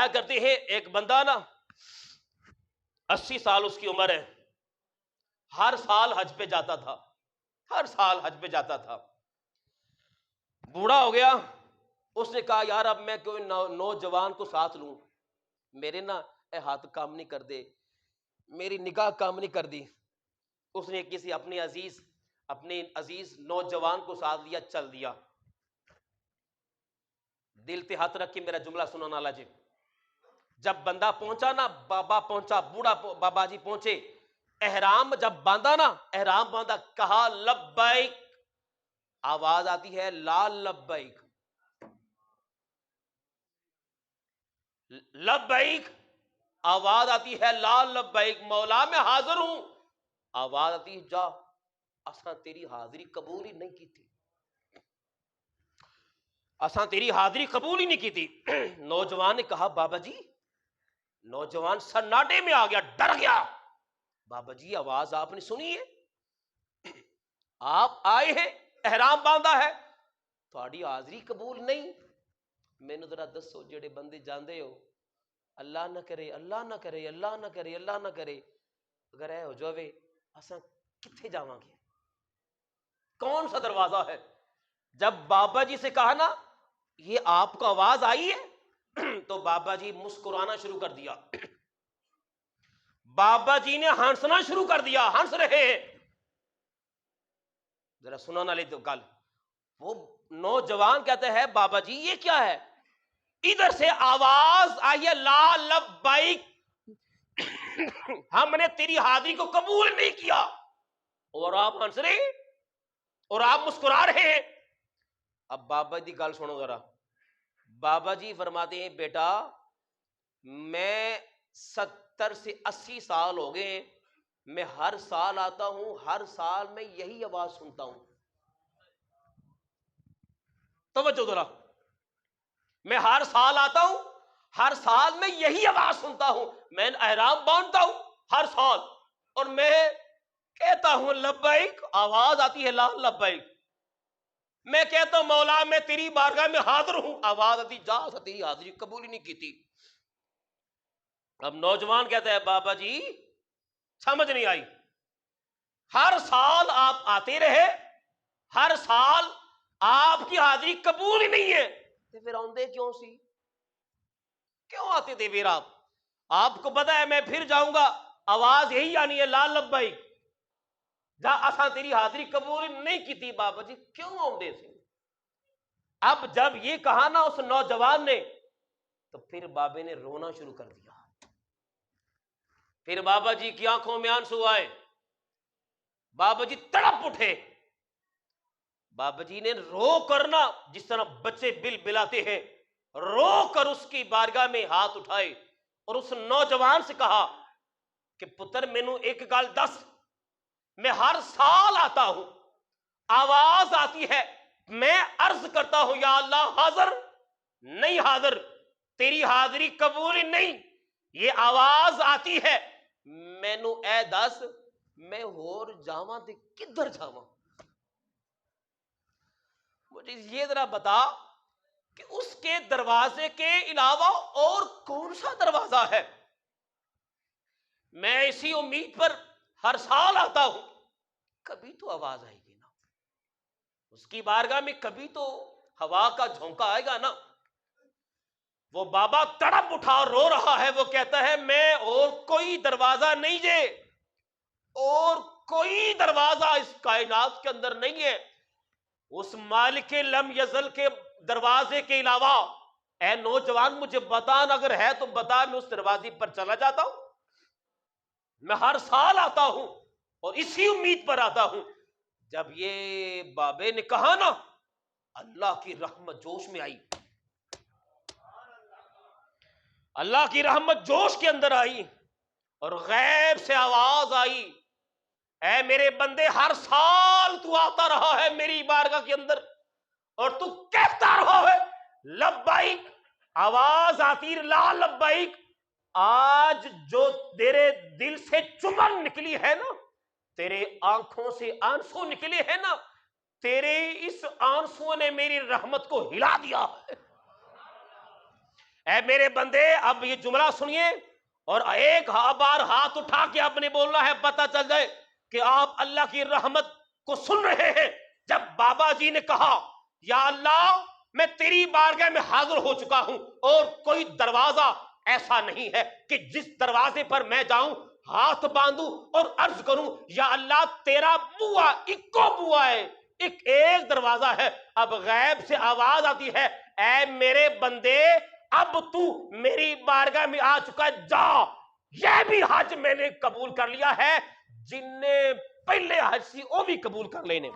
فرمایا کرتے ہیں ایک بندہ نا 80 سال اس کی عمر ہے، ہر سال حج پہ جاتا تھا، ہر سال حج پہ جاتا تھا، بوڑھا ہو گیا۔ اس نے کہا یار اب میں کوئی نوجوان کو ساتھ لوں، میرے نا ہاتھ کام نہیں کر دے، میری نگاہ کام نہیں کر دی۔ اس نے کسی اپنے عزیز نوجوان کو ساتھ لیا، چل دیا۔ دل پہ ہاتھ رکھ کے میرا جملہ سنو نالا جی۔ جب بندہ پہنچا نا، بابا پہنچا، بوڑھا بابا جی پہنچے، احرام جب باندھا نا، احرام باندھا، کہا لبیک، آواز آتی ہے لا لبیک، لبیک آواز آتی ہے لا لبیک، مولا میں حاضر ہوں، آواز آتی ہے جا، اساں تیری حاضری قبول ہی نہیں کی تھی، اساں تیری حاضری قبول ہی نہیں کی تھی۔ نوجوان نے کہا بابا جی، نوجوان سناٹے میں آ گیا، ڈر گیا۔ بابا جی آواز آپ نے سنی ہے، آپ آئے ہیں، احرام باندھا ہے، تھوڑی حاضری قبول نہیں۔ مینوں ذرا دسو جڑے بندے جاندے ہو، اللہ نہ کرے، اللہ نہ کرے، اللہ نہ کرے، اللہ نہ کرے، اگر اے ہو جاوے اساں کتھے جاواں گے؟ کون سا دروازہ ہے؟ جب بابا جی سے کہا نا یہ آپ کو آواز آئی ہے، تو بابا جی مسکرانا شروع کر دیا، بابا جی نے ہنسنا شروع کر دیا، ہنس رہے ہیں۔ ذرا سنا نہ لے تو گل، وہ نوجوان کہتے ہیں بابا جی یہ کیا ہے؟ ادھر سے آواز آئی ہے لا لبیک، ہم نے تیری حاضری کو قبول نہیں کیا، اور آپ ہنس رہے ہیں اور آپ مسکرا رہے ہیں۔ اب بابا جی گل سنو ذرا، بابا جی فرماتے ہیں بیٹا میں 70 سے 80 سال ہو گئے، میں ہر سال آتا ہوں، ہر سال میں یہی آواز سنتا ہوں، توجہ ذرا، میں ہر سال آتا ہوں، ہر سال میں یہی آواز سنتا ہوں، میں احرام باندھتا ہوں ہر سال، اور میں کہتا ہوں لبیک، آواز آتی ہے لا لبیک، میں کہتا ہوں مولا میں تیری بارگاہ میں حاضر ہوں، آواز آتی جا، تیری حاضری قبول ہی نہیں کی تھی۔ اب نوجوان کہتا ہے بابا جی سمجھ نہیں آئی، ہر سال آپ آتے رہے، ہر سال آپ کی حاضری قبول ہی نہیں ہے، تو پھر آندے کیوں سی؟ کیوں آتے تھے پھر آپ کو پتا ہے میں پھر جاؤں گا، آواز یہی آنی ہے لا لبیک، جا اساں تیری حاضری قبول نہیں کی تھی، بابا جی کیوں آندے سے؟ اب جب یہ کہا نا اس نوجوان نے، تو پھر بابے نے رونا شروع کر دیا، پھر بابا جی کی آنکھوں میں آنسو آئے، بابا جی تڑپ اٹھے، بابا جی نے رو کر نا جس طرح بچے بل بلاتے ہیں، رو کر اس کی بارگاہ میں ہاتھ اٹھائے اور اس نوجوان سے کہا کہ پتر مینوں ایک گل دس، میں ہر سال آتا ہوں، آواز آتی ہے، میں عرض کرتا ہوں یا اللہ حاضر نہیں حاضر، تیری حاضری قبول نہیں، یہ آواز آتی ہے، مینوں اے دس میں ہور جاواں تے کدھر جاواں؟ مجھے یہ ذرا بتا کہ اس کے دروازے کے علاوہ اور کون سا دروازہ ہے؟ میں اسی امید پر ہر سال آتا ہوں، کبھی تو آواز آئے گی نا، اس کی بارگاہ میں کبھی تو ہوا کا جھونکا آئے گا نا۔ وہ بابا تڑپ اٹھا رو رہا ہے، وہ کہتا ہے میں اور کوئی دروازہ نہیں جے، اور کوئی دروازہ اس کائنات کے اندر نہیں ہے اس مالک لم یزل کے دروازے کے علاوہ۔ اے نوجوان مجھے بتا، اگر ہے تو بتا، میں اس دروازے پر چلا جاتا ہوں، میں ہر سال آتا ہوں اور اسی امید پر آتا ہوں۔ جب یہ بابے نے کہا نا، اللہ کی رحمت جوش میں آئی، اللہ کی رحمت جوش کے اندر آئی، اور غیب سے آواز آئی، اے میرے بندے ہر سال تو آتا رہا ہے میری بارگاہ کے اندر، اور تو کہتا رہا ہے لبیک، آواز آتی لا لبیک، آج جو تیرے دل سے چمن نکلی ہے نا، تیرے آنکھوں سے آنسو نکلے ہیں نا، تیرے اس آنسو نے میری رحمت کو ہلا دیا ہے، اے میرے بندے اب یہ جملہ سنیے اور ایک بار ہاتھ اٹھا کے آپ نے بولنا ہے، پتہ چل جائے کہ آپ اللہ کی رحمت کو سن رہے ہیں۔ جب بابا جی نے کہا یا اللہ میں تیری بارگاہ میں حاضر ہو چکا ہوں اور کوئی دروازہ ایسا نہیں ہے کہ جس دروازے پر میں جاؤں ہاتھ باندھوں اور عرض کروں یا اللہ تیرا بوا اکو بوا ہے، ایک دروازہ ہے۔ اب غیب سے آواز آتی ہے، اے میرے بندے اب تو میری بارگاہ میں آ چکا، جا یہ بھی حج میں نے قبول کر لیا ہے، جن نے پہلے حج سی وہ بھی قبول کر لینے۔